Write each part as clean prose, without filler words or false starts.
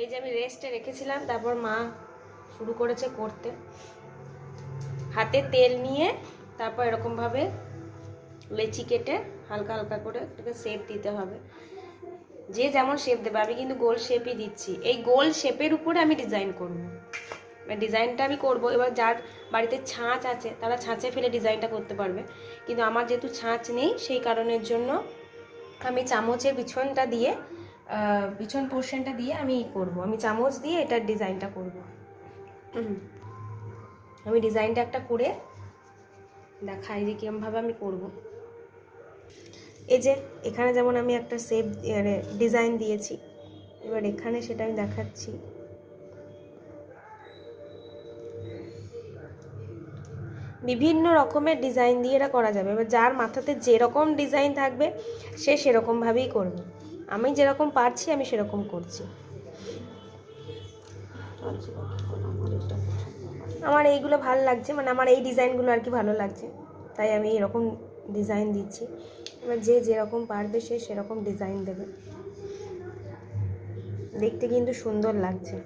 এই যে আমি রেস্টে রেখেছিলাম, তারপর মা শুরু করেছে করতে। হাতে তেল নিয়ে তারপর এরকমভাবে লেচি কেটে হালকা হালকা করে এটাকে শেপ দিতে হবে। যে যেমন শেপ দেবে, আমি কিন্তু গোল শেপই দিচ্ছি। এই গোল শেপের উপরে আমি ডিজাইন করব, ডিজাইনটা আমি করব। এবার যার বাড়িতে ছাঁচ আছে তারা ছাঁচে ফেলে ডিজাইনটা করতে পারবে, কিন্তু আমার যেহেতু ছাঁচ নেই সেই কারণের জন্য আমি চামচের পিছনটা দিয়ে পিছন পোর্শনটা দিয়ে আমি করব। আমি চামচ দিয়ে এটার ডিজাইনটা করব। আমি ডিজাইনটা একটা করে দেখাই যে কিরমভাবে আমি করব। এই যে এখানে যেমন আমি একটা শেপ ডিজাইন দিয়েছি, এবার এখানে সেটা আমি দেখাচ্ছি। বিভিন্ন রকমের ডিজাইন দিয়ে এটা করা যাবে। এবার যার মাথাতে যেরকম ডিজাইন থাকবে সে সেরকমভাবেই করবে। আমি যেরকম পারছি আমি সেরকম করছি। আমার এইগুলো ভালো লাগছে, মানে আমার এই ডিজাইনগুলো আর কি ভালো লাগছে, তাই আমি এরকম ডিজাইন দিচ্ছি। এবার যে যেরকম পারবে সে সেরকম ডিজাইন দেবে, দেখতে কিন্তু সুন্দর লাগছে।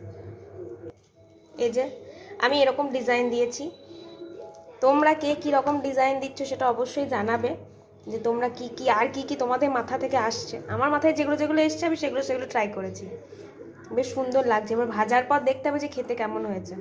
এই যে আমি এরকম ডিজাইন দিয়েছি, তোমরা কে কীরকম ডিজাইন দিচ্ছ সেটা অবশ্যই জানাবে, যে তোমরা কি কি আর কি কি তোমাদের মাথা থেকে আসছে। আমার মাথায় যেগুলো যেগুলো এসছে আমি সেগুলো ট্রাই করেছি, বেশ সুন্দর লাগছে। এবার ভাজার পর দেখতে হবে যে খেতে কেমন হয়েছে।